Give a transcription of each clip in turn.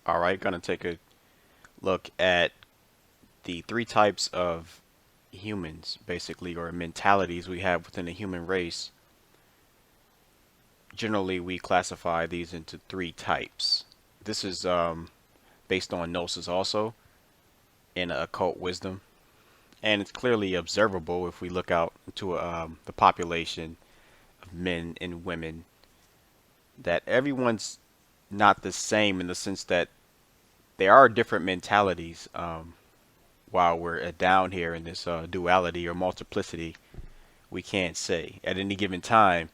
All right, gonna take a look at the three types of humans, basically, or mentalities we have within the human race. Generally, we classify these into three types. This is based on Gnosis also and occult wisdom, and it's clearly observable if we look out into the population of men and women that everyone's not the same in the sense that there are different mentalities. While we're down here in this duality or multiplicity, we can't say. At any given time,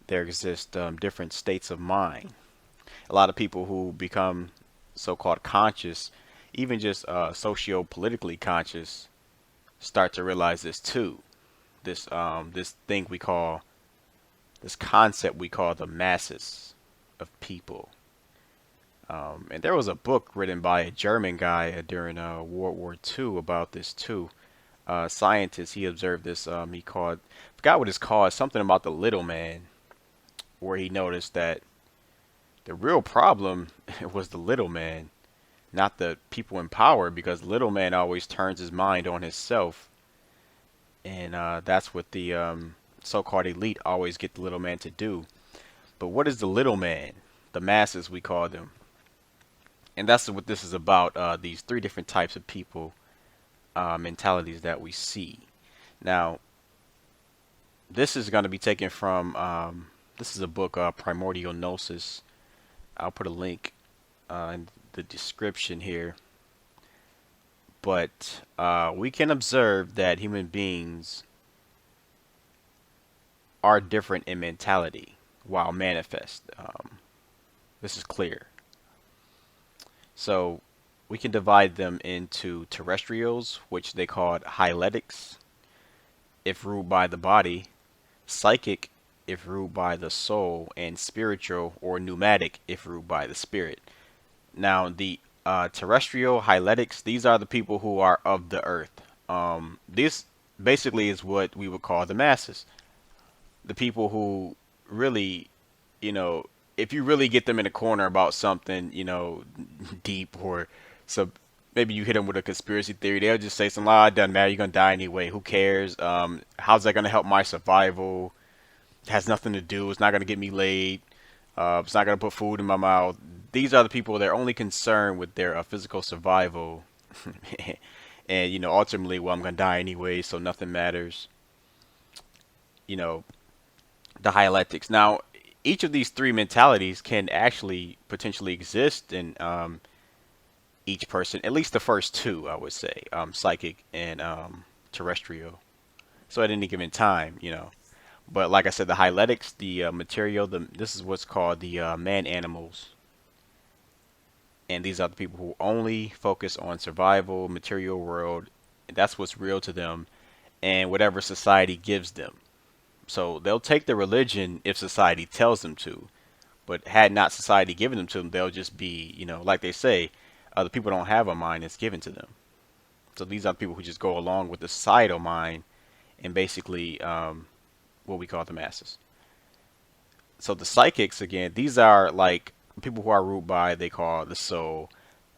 there exist different states of mind. A lot of people who become so-called conscious, even just socio-politically conscious, start to realize this too. This thing we call, this concept we call the masses of people. And there was a book written by a German guy during World War II about this too. Scientist, he observed this. He called, forgot what it's called, something about the little man, where he noticed that the real problem was the little man, not the people in power, because little man always turns his mind on himself, and that's what the so-called elite always get the little man to do. But what is the little man? The masses, we call them, and that's what this is about. These three different types of people, mentalities that we see. Now, this is going to be taken from this is a book, Primordial Gnosis. I'll put a link in the description here. But we can observe that human beings are different in mentality while manifest. This is clear. So we can divide them into terrestrials, which they called hyletics, if ruled by the body, psychic, if ruled by the soul, and spiritual or pneumatic, if ruled by the spirit. Now, the terrestrial hyletics, these are the people who are of the earth. This basically is what we would call the masses. The people who really, you know, if you really get them in a corner about something, deep or so, maybe you hit them with a conspiracy theory, they'll just say something, ah, it doesn't matter, you're gonna die anyway. Who cares? How's that gonna help my survival? It has nothing to do. It's not gonna get me laid. It's not gonna put food in my mouth. These are the people that are only concerned with their physical survival, and ultimately, well, I'm gonna die anyway, so nothing matters. You know, the dialectics. Now, each of these three mentalities can actually potentially exist in each person. At least the first two, I would say, psychic and terrestrial. So at any given time, But like I said, the hyletics, the material, this is what's called the man animals, and these are the people who only focus on survival, material world. That's what's real to them, and whatever society gives them. So they'll take the religion if society tells them to, but had not society given them to them, they'll just be, like they say, the people don't have a mind; it's given to them. So these are the people who just go along with the societal mind and basically what we call the masses. So the psychics, again, these are like people who are ruled by, they call the soul,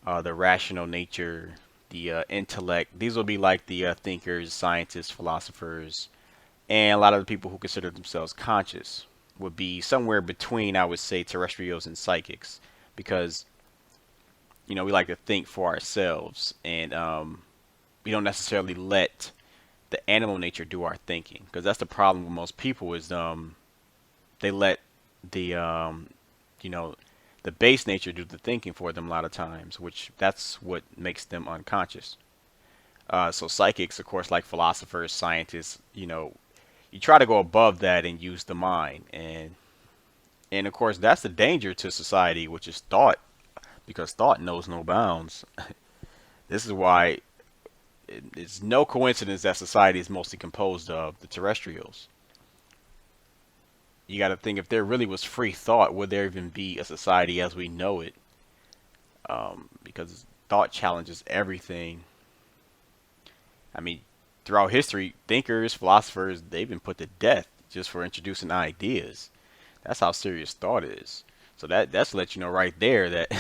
the rational nature, the intellect. These will be like the thinkers, scientists, philosophers, and a lot of the people who consider themselves conscious would be somewhere between, I would say, terrestrials and psychics, because we like to think for ourselves, and we don't necessarily let the animal nature do our thinking, because that's the problem with most people is they let the you know the base nature do the thinking for them a lot of times, which that's what makes them unconscious. So psychics, of course, like philosophers, scientists, you try to go above that and use the mind, and of course that's the danger to society, which is thought, because thought knows no bounds. This is why it's no coincidence that society is mostly composed of the terrestrials. You got to think, if there really was free thought, would there even be a society as we know it? Because thought challenges everything. I mean, throughout history, thinkers, philosophers, they've been put to death just for introducing ideas. That's how serious thought is. So that's to let you know right there that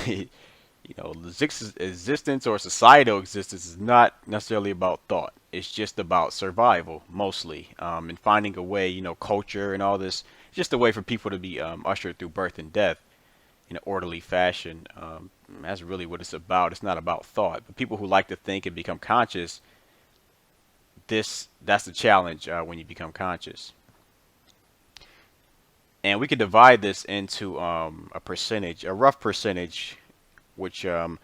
Existence or societal existence is not necessarily about thought. It's just about survival, mostly, and finding a way. Culture and all this, just a way for people to be ushered through birth and death in an orderly fashion. That's really what it's about. It's not about thought. But people who like to think and become conscious, that's the challenge when you become conscious. And we could divide this into a percentage, a rough percentage, which a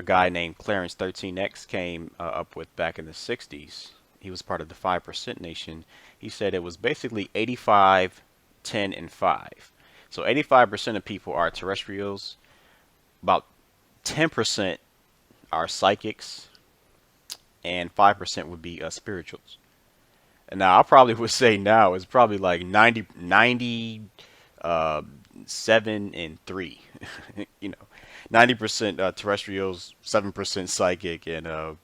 guy named Clarence 13X came up with back in the 60s. He was part of the 5% nation. He said it was basically 85, 10, and 5. So 85% of people are terrestrials, about 10% are psychics, and 5% would be spirituals. And now I probably would say now it's probably like 7 and 3. you know, 90% terrestrials, 7% psychic, and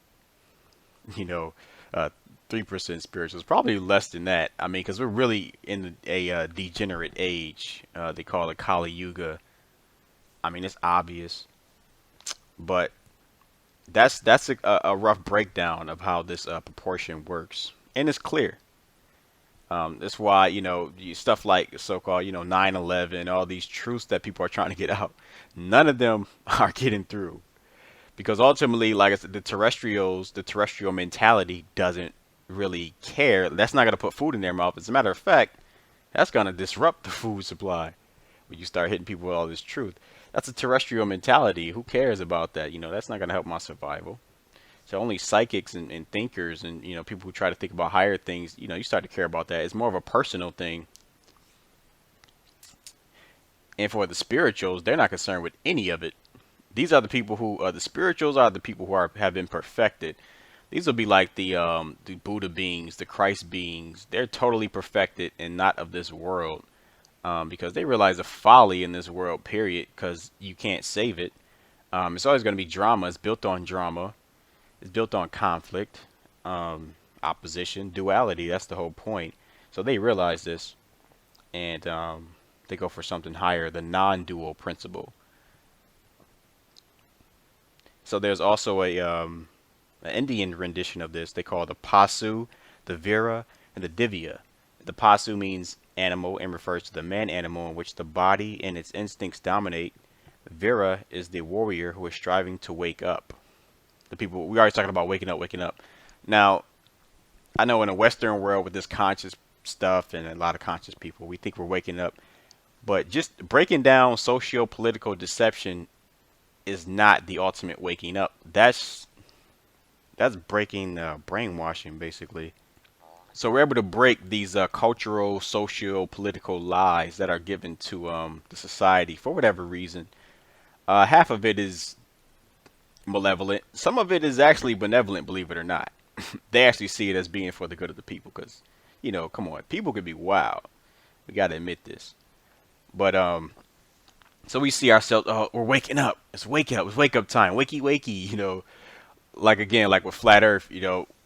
you know, uh, 3% spirituals. Probably less than that. I mean, because we're really in a degenerate age. They call it Kali Yuga. I mean, it's obvious, but that's a rough breakdown of how this proportion works, and it's clear. That's why stuff like so-called 9/11, all these truths that people are trying to get out, none of them are getting through because ultimately, like I said, the terrestrial mentality doesn't really care. That's not gonna put food in their mouth. As a matter of fact, that's gonna disrupt the food supply when you start hitting people with all this truth. That's a terrestrial mentality. Who cares about that? That's not gonna help my survival. So only psychics and thinkers and people who try to think about higher things, you start to care about that. It's more of a personal thing. And for the spirituals, they're not concerned with any of it. These are the people who the spirituals are the people who have been perfected. These will be like the Buddha beings, the Christ beings. They're totally perfected and not of this world because they realize the folly in this world. Period. Because you can't save it. It's always going to be drama. It's built on drama. It's built on conflict, opposition, duality. That's the whole point. So they realize this, and they go for something higher, the non-dual principle. So there's also an Indian rendition of this. They call it the Pasu, the Vira, and the Divya. The Pasu means animal and refers to the man animal in which the body and its instincts dominate. Vira is the warrior who is striving to wake up. The people we already talking about waking up. Now, I know in a Western world with this conscious stuff and a lot of conscious people, we think we're waking up, but just breaking down socio-political deception is not the ultimate waking up. That's breaking brainwashing basically. So we're able to break these cultural, socio-political lies that are given to the society for whatever reason. Half of it is malevolent. Some of it is actually benevolent, believe it or not. They actually see it as being for the good of the people because, come on, people could be wild. We got to admit this. But so we see ourselves, oh, we're waking up. It's wake up. It's wake up time. Wakey, wakey. Like again, like with flat Earth.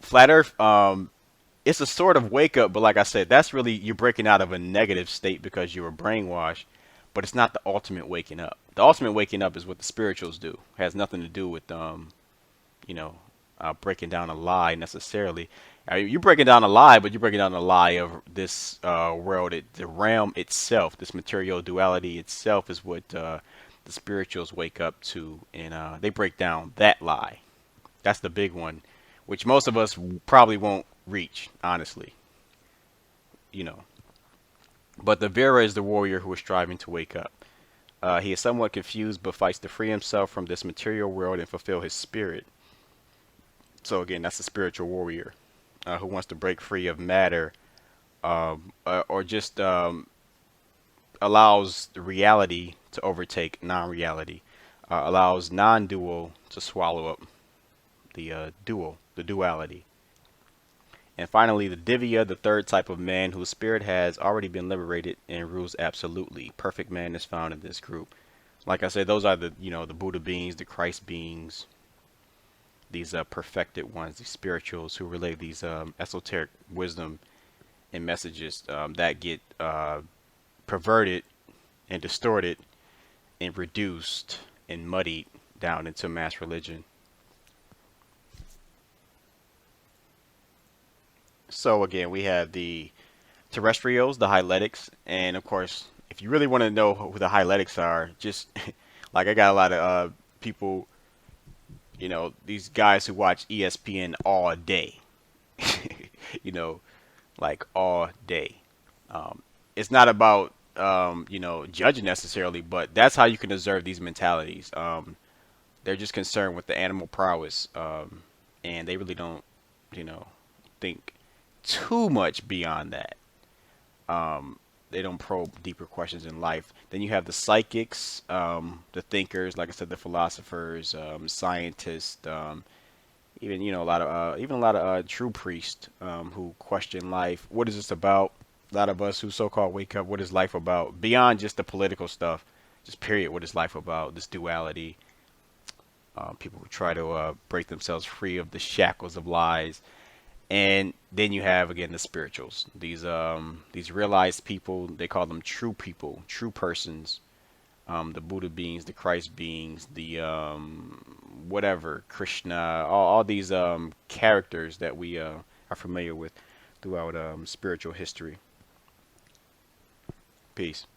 Flat Earth. It's a sort of wake up, but like I said, that's really you're breaking out of a negative state because you were brainwashed. But it's not the ultimate waking up. The ultimate waking up is what the spirituals do. It has nothing to do with you know, breaking down a lie necessarily. You're breaking down a lie, but you're breaking down a lie of this world. The realm itself, this material duality itself, is what the spirituals wake up to, and they break down that lie. That's the big one, which most of us probably won't reach, honestly. You know. But the Vera is the warrior who is striving to wake up. He is somewhat confused, but fights to free himself from this material world and fulfill his spirit. So again, that's a spiritual warrior who wants to break free of matter, or just allows the reality to overtake non-reality, allows non-dual to swallow up the dual, the duality. And finally, the Divya, the third type of man whose spirit has already been liberated and rules absolutely. Perfect man is found in this group. Like I said, those are the Buddha beings, the Christ beings, these perfected ones, these spirituals who relay these esoteric wisdom and messages that get perverted and distorted and reduced and muddied down into mass religion. So again, we have the terrestrials, the Hyletics, and of course, if you really want to know who the Hyletics are, just like I got a lot of people, these guys who watch ESPN all day, you know, like all day. It's not about judging necessarily, but that's how you can observe these mentalities. They're just concerned with the animal prowess, and they really don't, you know, think too much beyond that. Um, they don't probe deeper questions in life. Then you have the psychics, the thinkers, like I said, the philosophers, scientists, even a lot of true priests who question life. What is this about? A lot of us who so-called wake up. What is life about? Beyond just the political stuff, just period. What is life about? This duality. People who try to break themselves free of the shackles of lies. And then you have again the spirituals. These realized people. They call them true people, true persons. The Buddha beings, the Christ beings, the whatever Krishna, all these characters that we are familiar with throughout spiritual history. Peace.